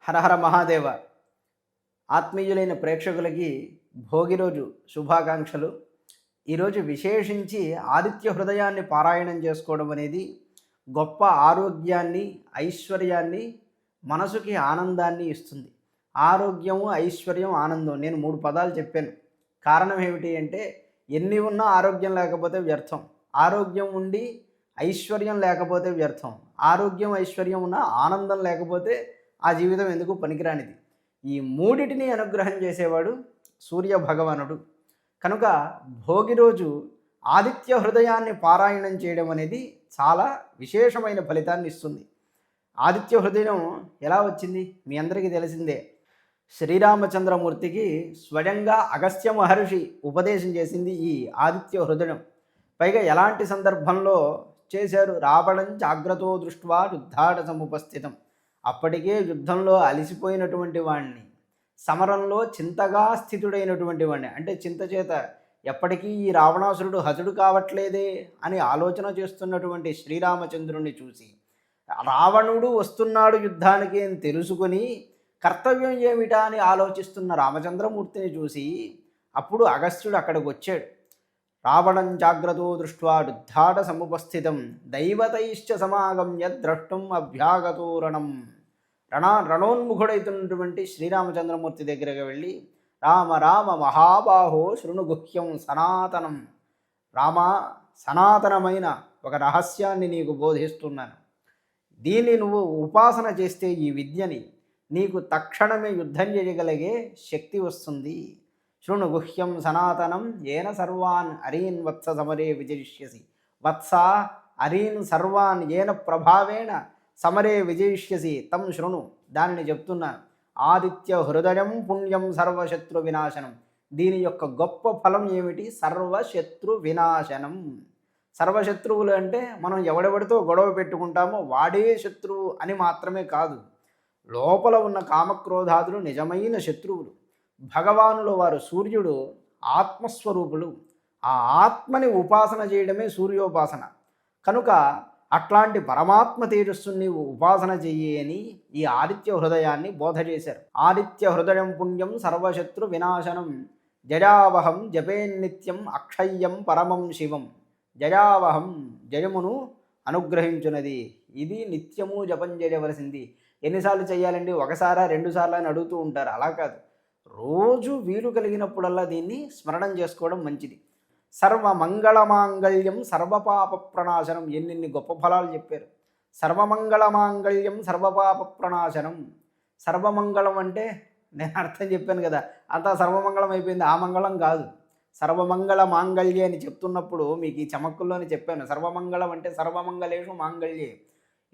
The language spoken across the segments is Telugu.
హరహర మహాదేవ. ఆత్మీయులైన ప్రేక్షకులకి భోగి రోజు శుభాకాంక్షలు. ఈరోజు విశేషించి ఆదిత్య హృదయాన్ని పారాయణం చేసుకోవడం అనేది గొప్ప ఆరోగ్యాన్ని, ఐశ్వర్యాన్ని, మనసుకి ఆనందాన్ని ఇస్తుంది. ఆరోగ్యము, ఐశ్వర్యం, ఆనందం, నేను 3 పదాలు చెప్పాను. కారణం ఏమిటి అంటే, ఎన్ని ఉన్నా ఆరోగ్యం లేకపోతే వ్యర్థం, ఆరోగ్యం ఉండి ఐశ్వర్యం లేకపోతే వ్యర్థం, ఆరోగ్యం ఐశ్వర్యం ఉన్న ఆనందం లేకపోతే ఆ జీవితం ఎందుకు పనికిరానిది. ఈ మూడిటిని అనుగ్రహం చేసేవాడు సూర్య భగవానుడు. కనుక భోగి రోజు ఆదిత్య హృదయాన్ని పారాయణం చేయడం అనేది చాలా విశేషమైన ఫలితాన్ని ఇస్తుంది. ఆదిత్య హృదయం ఎలా వచ్చింది మీ అందరికీ తెలిసిందే. శ్రీరామచంద్రమూర్తికి స్వయంగా అగస్త్య మహర్షి ఉపదేశం చేసింది ఈ ఆదిత్య హృదయం. పైగా ఎలాంటి సందర్భంలో చేశారు? రావణం జాగ్రత్తో దృష్ట్వా యుద్ధాట సముపస్థితం. అప్పటికే యుద్ధంలో అలిసిపోయినటువంటి వాణ్ణి, సమరంలో చింతగా స్థితుడైనటువంటి వాణ్ణి, అంటే చింత చేత ఎప్పటికీ ఈ రావణాసురుడు హతుడు కావట్లేదే అని ఆలోచన చేస్తున్నటువంటి శ్రీరామచంద్రుణ్ణి చూసి, రావణుడు వస్తున్నాడు యుద్ధానికి అని తెలుసుకొని కర్తవ్యం ఏమిటా అని ఆలోచిస్తున్న రామచంద్రమూర్తిని చూసి అప్పుడు అగస్త్యుడు అక్కడికి వచ్చాడు. రావణం జాగ్రత్తో దృష్ట్వా యుద్ధాట సముపస్థితం దైవతైశ్చ సమాగమ్య ద్రష్టం అభ్యాగతోరణం. రణోన్ముఖుడైతున్నటువంటి శ్రీరామచంద్రమూర్తి దగ్గరకు వెళ్ళి, రామ రామ మహాబాహో శృణు గుహ్యం సనాతనం. రామ, సనాతనమైన ఒక రహస్యాన్ని నీకు బోధిస్తున్నాను. దీన్ని నువ్వు ఉపాసన చేస్తే ఈ విద్యని నీకు తక్షణమే యుద్ధం చేయగలిగే శక్తి వస్తుంది. శృణు గుహ్యం సనాతనం ఏన సర్వాన్ అరీన్ వత్స సమరే విజయిష్యసి. వత్స అరీన్ సర్వాన్ ఏన ప్రభావేణ సమరే విజయిష్యసి తం శృణు. దానిని చెప్తున్నాను. ఆదిత్య హృదయం పుణ్యం సర్వశత్రు వినాశనం. దీని యొక్క గొప్ప ఫలం ఏమిటి? సర్వశత్రు వినాశనం. సర్వశత్రువులు అంటే మనం ఎవడెవడితో గొడవ పెట్టుకుంటామో వాడే శత్రువు అని మాత్రమే కాదు, లోపల ఉన్న కామక్రోధాదులు నిజమైన శత్రువులు. భగవానుల వారు సూర్యుడు ఆత్మస్వరూపులు. ఆ ఆత్మని ఉపాసన చేయడమే సూర్యోపాసన. కనుక అట్లాంటి పరమాత్మ తేజస్సుని నీవు ఉపాసన చెయ్యి అని ఈ ఆదిత్య హృదయాన్ని బోధ చేశారు. ఆదిత్య హృదయం పుణ్యం సర్వశత్రు వినాశనం జయావహం జపేన్నిత్యం అక్షయ్యం పరమం శివం. జయావహం, జయమును అనుగ్రహించున్నది. ఇది నిత్యము జపం చేయవలసింది. ఎన్నిసార్లు చేయాలండి? ఒకసారా, 2 సార్లు అని అడుగుతూ ఉంటారు. అలా కాదు, రోజు వీలు కలిగినప్పుడల్లా దీన్ని స్మరణం చేసుకోవడం మంచిది. సర్వమంగళమాంగళ్యం సర్వపాప ప్రణాశనం. ఎన్ని గొప్ప ఫలాలు చెప్పారు. సర్వమంగళమాంగళ్యం సర్వపాప ప్రణాశనం. సర్వమంగళం అంటే నేను అర్థం చెప్పాను కదా, అంతా సర్వమంగళం అయిపోయింది. ఆ మంగళం కాదు. సర్వమంగళ మాంగళ్యే అని చెప్తున్నప్పుడు మీకు ఈ చమక్కుల్లోనే చెప్పాను. సర్వమంగళం అంటే సర్వమంగళేషు మాంగళ్యే.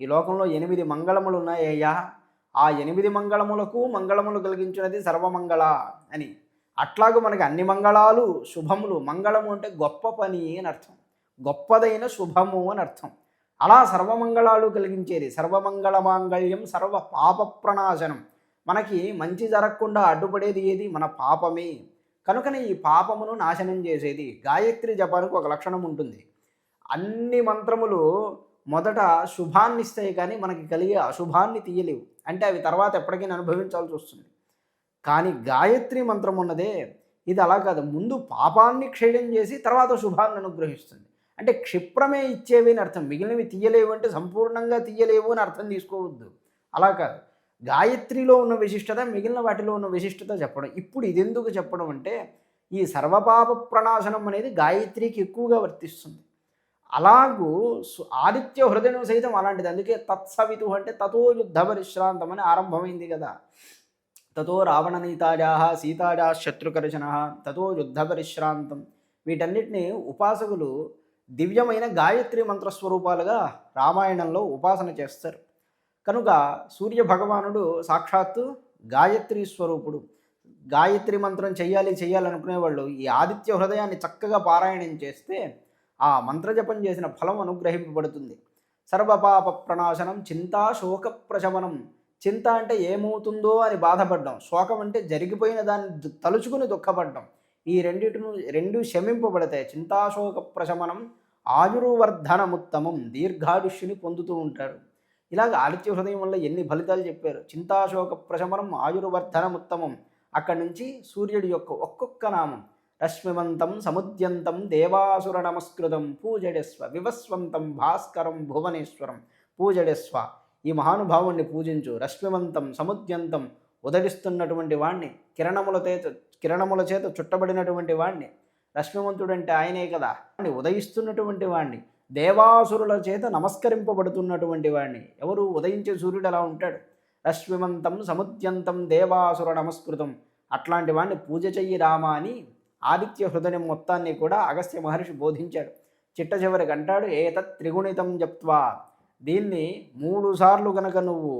ఈ లోకంలో 8 మంగళములు ఉన్నాయ్యా. ఆ 8 మంగళములకు మంగళములు కలిగించినది సర్వమంగళ అని. అట్లాగూ మనకి అన్ని మంగళాలు శుభములు. మంగళము అంటే గొప్ప పని అని అర్థం, గొప్పదైన శుభము అని అర్థం. అలా సర్వమంగళాలు కలిగించేది. సర్వమంగళ మాంగళ్యం సర్వ పాప ప్రణాశనం. మనకి మంచి జరగకుండా అడ్డుపడేది ఏది? మన పాపమే. కనుకనే ఈ పాపమును నాశనం చేసేది. గాయత్రి జపానికి ఒక లక్షణం ఉంటుంది. అన్ని మంత్రములు మొదట శుభాన్ని ఇస్తాయి, కానీ మనకి కలిగే అశుభాన్ని తీయలేవు. అంటే అవి తర్వాత ఎప్పటికైనా అనుభవించాల్సి వస్తుంది. కానీ గాయత్రి మంత్రం ఉన్నదే, ఇది అలా కాదు. ముందు పాపాన్ని క్షయం చేసి తర్వాత శుభాన్ని అనుగ్రహిస్తుంది. అంటే క్షిప్రమే ఇచ్చేవి అని అర్థం. మిగిలినవి తీయలేవు అంటే సంపూర్ణంగా తీయలేవు అని అర్థం తీసుకోవద్దు. అలా కాదు. గాయత్రిలో ఉన్న విశిష్టత మిగిలిన వాటిలో ఉన్న విశిష్టత చెప్పడం. ఇప్పుడు ఇది ఎందుకు చెప్పడం అంటే, ఈ సర్వపాప ప్రణాశనం అనేది గాయత్రికి ఎక్కువగా వర్తిస్తుంది. అలాగూ ఆదిత్య హృదయం సైతం అలాంటిది. అందుకే తత్సవితు అంటే తతో యుద్ధ పరిశ్రాంతం అని ఆరంభమైంది కదా. తతో రావణనీతాజా సీతాజా శత్రుకర్షణ తతో యుద్ధ పరిశ్రాంతం. వీటన్నిటిని ఉపాసకులు దివ్యమైన గాయత్రి మంత్రస్వరూపాలుగా రామాయణంలో ఉపాసన చేస్తారు. కనుక సూర్య భగవానుడు సాక్షాత్తు గాయత్రి స్వరూపుడు. గాయత్రి మంత్రం చెయ్యాలనుకునేవాళ్ళు ఈ ఆదిత్య హృదయాన్ని చక్కగా పారాయణం చేస్తే ఆ మంత్రజపం చేసిన ఫలం అనుగ్రహింపబడుతుంది. సర్వపాప ప్రణాశనం చింతా శోక ప్రశమనం. చింత అంటే ఏమవుతుందో అని బాధపడ్డం, శోకం అంటే జరిగిపోయిన దాన్ని తలుచుకుని దుఃఖపడ్డం. ఈ రెండు శమింపబడతాయి. చింతాశోక ప్రశమనం ఆయుర్వర్ధనముత్తమం. దీర్ఘాయుష్యుని పొందుతూ ఉంటారు. ఇలాగ ఆదిత్య హృదయం వల్ల ఎన్ని ఫలితాలు చెప్పారు. చింతాశోక ప్రశమనం ఆయుర్వర్ధనం ఉత్తమం. అక్కడి నుంచి సూర్యుడి యొక్క ఒక్కొక్క నామం రశ్మివంతం సముద్యంతం దేవాసుర నమస్కృతం పూజడస్వ వివస్వంతం భాస్కరం భువనేశ్వరం పూజడస్వ. ఈ మహానుభావుణ్ణి పూజించు. రశ్మివంతం సముద్యంతం ఉదగిస్తున్నటువంటి వాణ్ణి, కిరణముల చేత చుట్టబడినటువంటి వాణ్ణి. రశ్మివంతుడంటే ఆయనే కదా. ఉదయిస్తున్నటువంటి వాణ్ణి, దేవాసురుల చేత నమస్కరింపబడుతున్నటువంటి వాణ్ణి. ఎవరు? ఉదయించే సూర్యుడు అలా ఉంటాడు. రశ్మివంతం సముద్యంతం దేవాసుర నమస్కృతం. అట్లాంటి వాణ్ణి పూజ చెయ్యి రామా అని ఆదిత్య హృదయం మొత్తాన్ని కూడా అగస్త్య మహర్షి బోధించాడు. చిట్ట చివరికి అంటాడు, ఏతత్ త్రిగుణితం జప్త్వా. దీన్ని 3 సార్లు గనక నువ్వు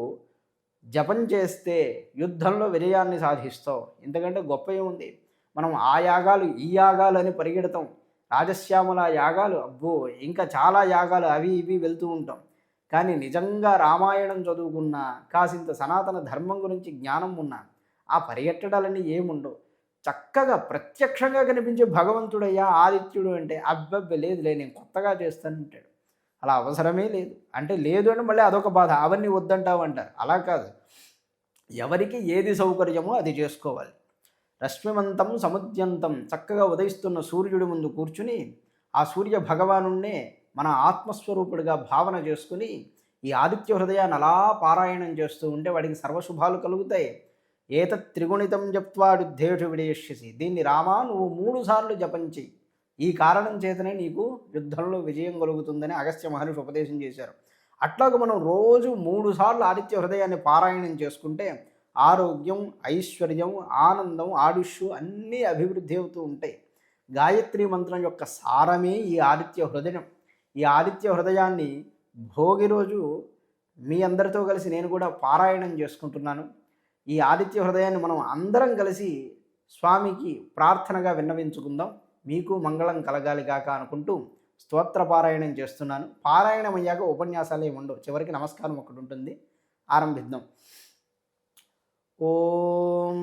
జపం చేస్తే యుద్ధంలో విజయాన్ని సాధిస్తావు. ఇంతకంటే గొప్ప ఏముంది? మనం ఆ యాగాలు ఈ యాగాలు అని పరిగెడతాం. రాజశ్యామల యాగాలు, అబ్బో ఇంకా చాలా యాగాలు అవి ఇవి వెళ్తూ ఉంటాం. కానీ నిజంగా రామాయణం చదువుకున్నా, కాసింత సనాతన ధర్మం గురించి జ్ఞానం ఉన్నా ఆ పరిగెట్టడాలన్నీ ఏముండవు. చక్కగా ప్రత్యక్షంగా కనిపించే భగవంతుడయ్యా ఆదిత్యుడు అంటే, అబ్బబ్బే లేదులే నేను కొత్తగా చేస్తానంటాడు. అలా అవసరమే లేదు. అంటే లేదు అని మళ్ళీ అదొక బాధ, అవన్నీ వద్దంటావు అంటారు. అలా కాదు, ఎవరికి ఏది సౌకర్యమో అది చేసుకోవాలి. రశ్మివంతం సముద్యంతం, చక్కగా ఉదయిస్తున్న సూర్యుడి ముందు కూర్చుని ఆ సూర్య భగవానుణ్ణే మన ఆత్మస్వరూపుడిగా భావన చేసుకుని ఈ ఆదిత్య హృదయాన్ని అలా పారాయణం చేస్తూ ఉంటే వాడికి సర్వశుభాలు కలుగుతాయి. ఏతత్ త్రిగుణితం జప్త్వా యుద్ధేషు విజయిష్యసి. దీన్ని రామా నువ్వు 3 సార్లు జపించి, ఈ కారణం చేతనే నీకు యుద్ధంలో విజయం కలుగుతుందని అగస్త్య మహర్షి ఉపదేశం చేశారు. అట్లాగ మనం రోజు 3 సార్లు ఆదిత్య హృదయాన్ని పారాయణం చేసుకుంటే ఆరోగ్యం, ఐశ్వర్యం, ఆనందం, ఆయుష్షు అన్నీ అభివృద్ధి అవుతూ ఉంటాయి. గాయత్రి మంత్రం యొక్క సారమే ఈ ఆదిత్య హృదయం. ఈ ఆదిత్య హృదయాన్ని భోగి రోజు మీ అందరితో కలిసి నేను కూడా పారాయణం చేసుకుంటున్నాను. ఈ ఆదిత్య హృదయాన్ని మనం అందరం కలిసి స్వామికి ప్రార్థనగా విన్నవించుకుందాం. మీకు మంగళం కలగాలి గాక అనుకుంటూ స్తోత్ర పారాయణం చేస్తున్నాను. పారాయణం అయ్యాక ఉపన్యాసాలు ఏమి ఉండవు, చివరికి నమస్కారం ఒకటి ఉంటుంది. ఆరంభిద్దాం. ఓం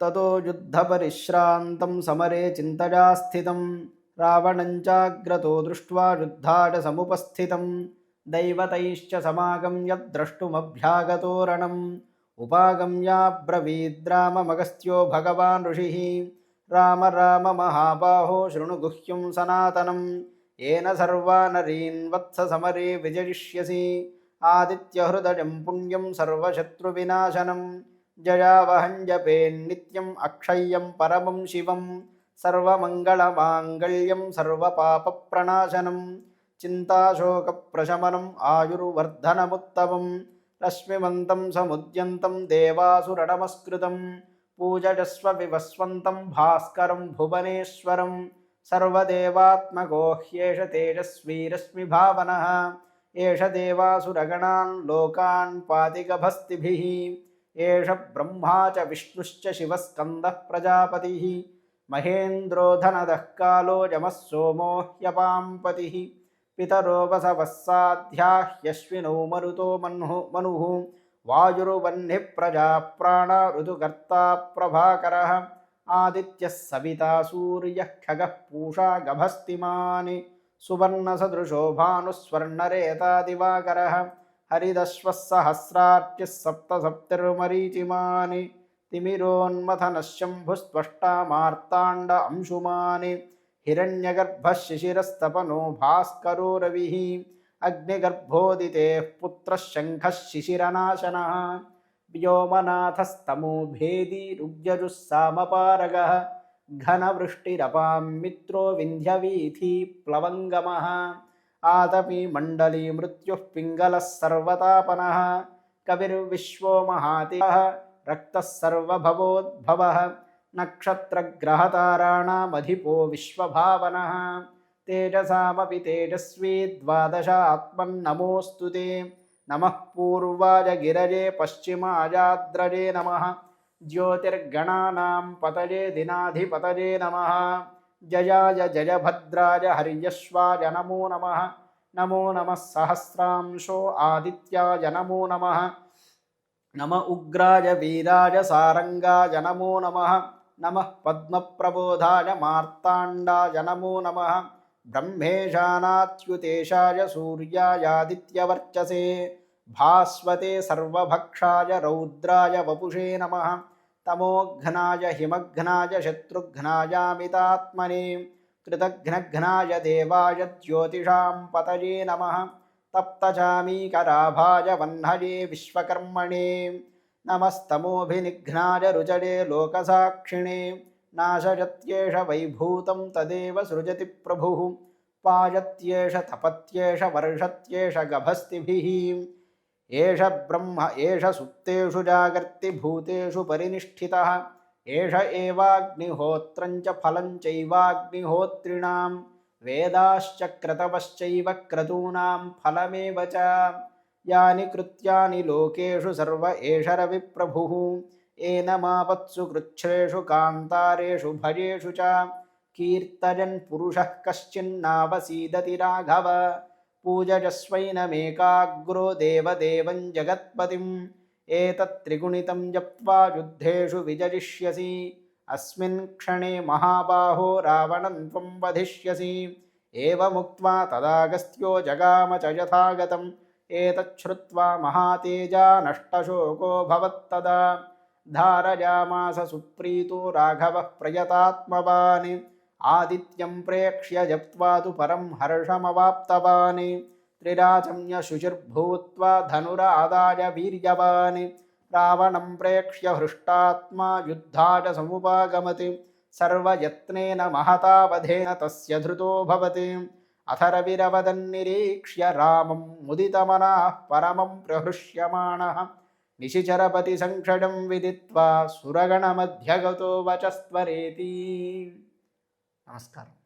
తతో యుద్ధ పరిశ్రాంతం సమరే చింతజా స్థితం రావణంచాగ్రతో దృష్ట్వా యుద్ధాయ సముపస్థితం దైవతైశ్చ సమాగమ్య ద్రష్టుమభ్యాగతోరణం ఉపాగమ్యాబ్రవీద్రామమగస్త్యో భగవాన్ ఋషిః రామ రామ మహాబాహో శృణు గుహ్యం సనాతనం ఏన సర్వానరీన్ వత్స సమరే విజయిష్యసి ఆదిత్యహృదయం పుణ్యం సర్వశత్రువినాశనం జయావహం జపేన్నిత్యం అక్షయ్యం పరమం శివం సర్వమంగళమాంగళ్యం సర్వపాపప్రణాశనం చింతాశోకప్రశమనం ఆయుర్వర్ధనముత్తమం రశ్మివంతం సముద్యంతం దేవాసురనమస్కృతం పూజజస్వ వివస్వంతం భాస్కరం భువనేశ్వరం సర్వదేవాత్మకో హ్యేష తేజస్వీ రశ్మిభావనః ఏష దేవాసురగణాన్ లోకాన్ పాతిగభస్తిభిః ఏష బ్రహ్మా చ విష్ణుశ్చ శివస్కందః ప్రజాపతిః మహేంద్రో ధనదః కాలో యమః సోమో హ్యపాంపతిః పితరో వసవః సాధ్యాః హ్యశ్వినో మరుతో మనుః వాయుర్వహ్ని ప్రజా ప్రాణ ఋతుకర్తా ప్రభాకరః ఆదిత్యः సవితా సూర్యః ఖగః పూషా గభస్తిమాని సువర్ణసదృశో భానుస్వర్ణరేతా దివాకరः హరిదశ్వः సహస్రార్చిः సప్తసప్తిర్మరీచిమాని తిమిరోన్మథనः శంభుస్త్వష్టా మార్తాండ అంశుమాని హిరణ్యగర్భः శిశిరస్తపనో భాస్కరో రవిః అగ్నిగర్భోదితేః పుత్రः శంఖः శిశిరనాశనः వ్యోమనాథస్తమో భేదీ రుగ్యజుः సామపారగः ఘనవృష్టిరపాం మిత్రో వింధ్యవీథీ ప్లవంగమः ఆతపీ మండలీ మృత్యుః పింగళः సర్వతాపనः కవిర్విశ్వో మహాతేజః రక్తः సర్వభవోద్భవः నక్షత్రగ్రహతారాణమధిపో విశ్వభావనః తేజసామపి తేజస్వీ ద్వాదశాత్మన్నమోऽస్తు తే నమః పూర్వాయ గిరజే పశ్చిమాయాద్రజే నమః జ్యోతిర్గణానాం పతజే దినాధిపతజే నమః జయాయ జయభద్రాయ హర్యశ్వాయ నమో నమః నమో నమః సహస్రాంశో ఆదిత్యాయ నమో నమః నమ ఉగ్రాయ వీరాయ సారంగాయ నమో నమః నమః పద్మప్రబోధాయ మార్తాండాయ నమో నమః బ్రహ్మేశానాచ్యుతేశాయ సూర్యాయాదిత్యవర్చసే భాస్వతే సర్వభక్షాయ రౌద్రాయ వపుషే నమః తమోఘ్నాయ హిమఘ్నాయ శత్రుఘ్నాయామితాత్మనే కృతఘ్నఘ్నాయ దేవాయ జ్యోతిషాం పతయే నమః తప్తచామీకరాభాయ వహ్నయే విశ్వకర్మణే నమస్తమోభినిఘ్నాయ రుచడే లోకసాక్షిణే నాశయత్యేష వైభూతం తదేవ సృజతి ప్రభుః పాయత్యేష తపత్యేష వర్షత్యేష గభస్తిభిః ఏష బ్రహ్మ ఏష సుప్తేషు జాగర్తి భూతేషు పరినిష్ఠితః ఏష ఏవాగ్నిహోత్రం చ ఫలం చైవాగ్నిహోత్రిణాం వేదాశ్చ క్రతవశ్చైవ క్రతూనాం ఫలమేవ చ యాని కృత్యాని లోకేషు సర్వ ఏష రవిప్రభుః ఏనమాపత్సు కృచ్ఛ్రేషు కాంతారేషు భజేషు చ కీర్తయన్ పురుషః కశ్చిన్నావసీదతి రాఘవ పూజయస్వైనమేకాగ్రో దేవదేవం జగత్పతిం ఏతత్త్రిగుణితం జప్త్వా యుద్ధేషు విజయిష్యసి అస్మిన్ క్షణే మహాబాహో రావణం త్వం వధిష్యసి ఏవముక్త్వా తదాగస్త్యో జగామ చ యథాగతం ఏతచ్ఛ్రుత్వా మహాతేజా నష్టశోకో భవత్తదా ధారయామాస సుప్రీతో రాఘవః ప్రయతాత్మవాన్ ఆదిత్యం ప్రేక్ష్య జప్త్వా తు పరం హర్షమవాప్తవాన్ త్రిరాచమ్య శుచిర్భూత్వా ధనురాదాయ వీర్యవాన్ రావణం ప్రేక్ష్య హృష్టాత్మా యుద్ధాయ సముపాగమతి సర్వయత్నేన మహతా వధేన తస్య ధృతో భవతి అథ రవిరవదన్నిరీక్ష్య రామం ముదితమనాః పరమం ప్రహృష్యమాణః నిశిచరపతి సంక్షడం విదిత్వా సురగణమధ్యగతో వచస్త్వరేతి. నమస్కారం.